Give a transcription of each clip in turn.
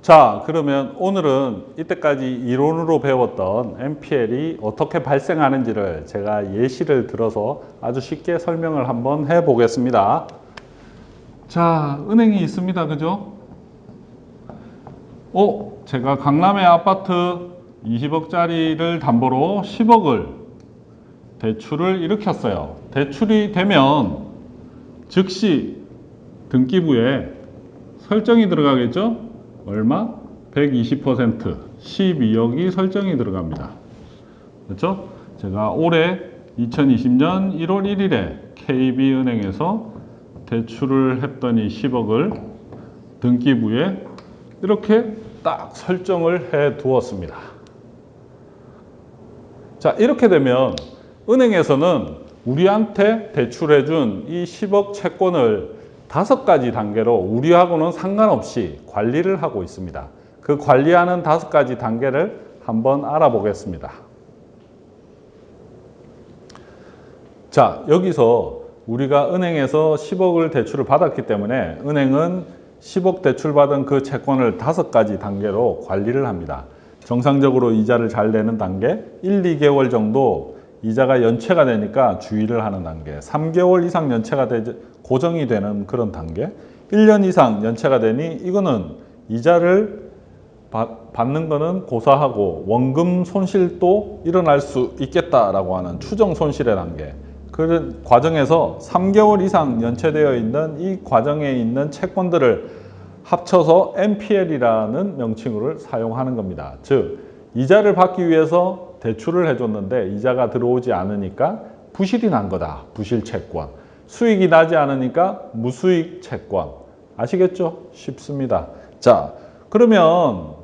자, 그러면 오늘은 이때까지 이론으로 배웠던 NPL이 어떻게 발생하는지를 제가 예시를 들어서 아주 쉽게 설명을 한번 해 보겠습니다. 자, 은행이 있습니다. 그죠? 제가 강남의 아파트 20억짜리를 담보로 10억을 대출을 일으켰어요. 대출이 되면 즉시 등기부에 설정이 들어가겠죠? 얼마? 120%, 12억이 설정이 들어갑니다. 그렇죠? 제가 올해 2020년 1월 1일에 KB은행에서 대출을 했더니 10억을 등기부에 이렇게 딱 설정을 해 두었습니다. 자, 이렇게 되면 은행에서는 우리한테 대출해 준 이 10억 채권을 5가지 단계로 우리하고는 상관없이 관리를 하고 있습니다. 그 관리하는 5가지 단계를 한번 알아보겠습니다. 자, 여기서 우리가 은행에서 10억을 대출을 받았기 때문에 은행은 10억 대출받은 그 채권을 5가지 단계로 관리를 합니다. 정상적으로 이자를 잘 내는 단계, 1, 2개월 정도 이자가 연체가 되니까 주의를 하는 단계, 3개월 이상 연체가 고정이 되는 그런 단계, 1년 이상 연체가 되니 이거는 이자를 받는 거는 고사하고 원금 손실도 일어날 수 있겠다라고 하는 추정 손실의 단계. 그 과정에서 3개월 이상 연체되어 있는 이 과정에 있는 채권들을 합쳐서 NPL이라는 명칭을 사용하는 겁니다. 즉, 이자를 받기 위해서 대출을 해줬는데 이자가 들어오지 않으니까 부실이 난 거다. 부실 채권. 수익이 나지 않으니까 무수익 채권. 아시겠죠? 쉽습니다. 자, 그러면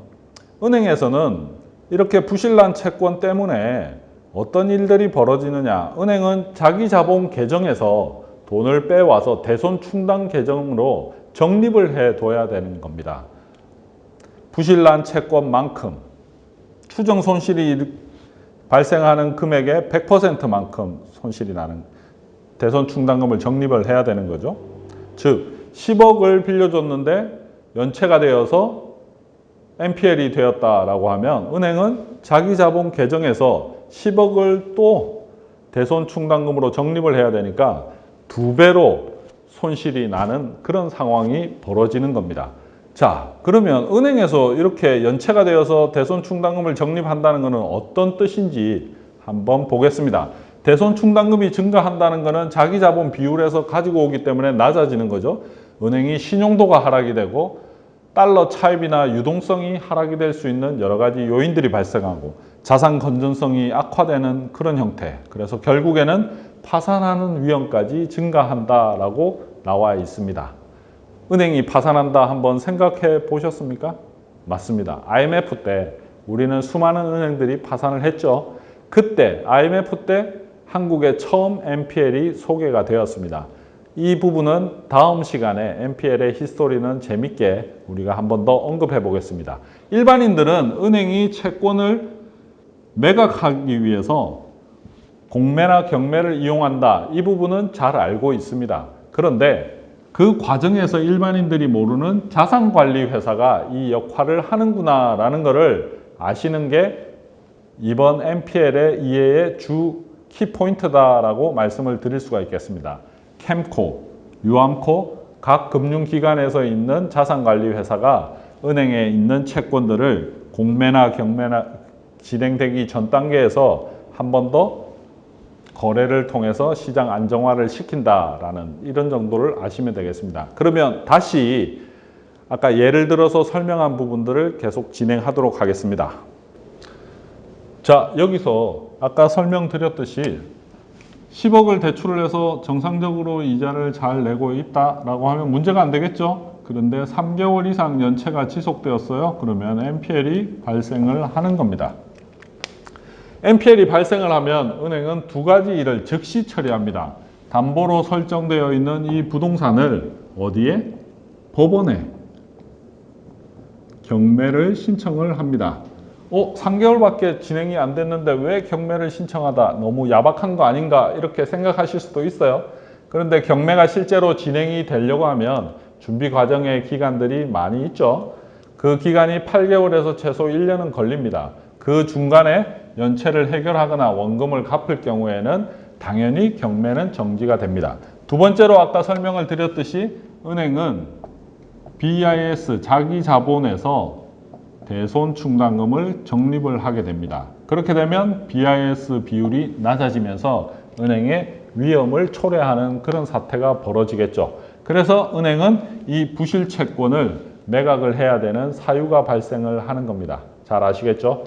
은행에서는 이렇게 부실난 채권 때문에 어떤 일들이 벌어지느냐. 은행은 자기 자본 계정에서 돈을 빼와서 대손 충당 계정으로 적립을 해둬야 되는 겁니다. 부실난 채권만큼 추정 손실이 발생하는 금액의 100%만큼 손실이 나는 대손 충당금을 적립을 해야 되는 거죠. 즉 10억을 빌려줬는데 연체가 되어서 NPL이 되었다라고 하면 은행은 자기 자본 계정에서 10억을 또 대손 충당금으로 적립을 해야 되니까 2배로 손실이 나는 그런 상황이 벌어지는 겁니다. 자, 그러면 은행에서 이렇게 연체가 되어서 대손 충당금을 적립한다는 것은 어떤 뜻인지 한번 보겠습니다. 대손 충당금이 증가한다는 것은 자기 자본 비율에서 가지고 오기 때문에 낮아지는 거죠. 은행이 신용도가 하락이 되고 달러 차입이나 유동성이 하락이 될 수 있는 여러 가지 요인들이 발생하고 자산 건전성이 악화되는 그런 형태. 그래서 결국에는 파산하는 위험까지 증가한다라고 나와 있습니다. 은행이 파산한다 한번 생각해 보셨습니까? 맞습니다. IMF 때 우리는 수많은 은행들이 파산을 했죠. 그때 IMF 때 한국에 처음 NPL이 소개가 되었습니다. 이 부분은 다음 시간에 NPL의 히스토리는 재밌게 우리가 한 번 더 언급해 보겠습니다. 일반인들은 은행이 채권을 매각하기 위해서 공매나 경매를 이용한다. 이 부분은 잘 알고 있습니다. 그런데 그 과정에서 일반인들이 모르는 자산관리회사가 이 역할을 하는구나 라는 것을 아시는 게 이번 NPL의 이해의 주 키포인트다라고 말씀을 드릴 수가 있겠습니다. 캠코, 유암코, 각 금융기관에서 있는 자산관리회사가 은행에 있는 채권들을 공매나 경매나 진행되기 전 단계에서 한 번 더 거래를 통해서 시장 안정화를 시킨다라는 이런 정도를 아시면 되겠습니다. 그러면 다시 아까 예를 들어서 설명한 부분들을 계속 진행하도록 하겠습니다. 자, 여기서 아까 설명드렸듯이 10억을 대출을 해서 정상적으로 이자를 잘 내고 있다라고 하면 문제가 안 되겠죠? 그런데 3개월 이상 연체가 지속되었어요. 그러면 NPL이 발생을 하는 겁니다. NPL이 발생을 하면 은행은 2가지 일을 즉시 처리합니다. 담보로 설정되어 있는 이 부동산을 어디에? 법원에 경매를 신청을 합니다. 3개월밖에 진행이 안 됐는데 왜 경매를 신청하다? 너무 야박한 거 아닌가? 이렇게 생각하실 수도 있어요. 그런데 경매가 실제로 진행이 되려고 하면 준비 과정의 기간들이 많이 있죠. 그 기간이 8개월에서 최소 1년은 걸립니다. 그 중간에 연체를 해결하거나 원금을 갚을 경우에는 당연히 경매는 정지가 됩니다. 두 번째로 아까 설명을 드렸듯이 은행은 BIS 자기자본에서 대손 충당금을 적립을 하게 됩니다. 그렇게 되면 BIS 비율이 낮아지면서 은행의 위험을 초래하는 그런 사태가 벌어지겠죠. 그래서 은행은 이 부실 채권을 매각을 해야 되는 사유가 발생을 하는 겁니다. 잘 아시겠죠?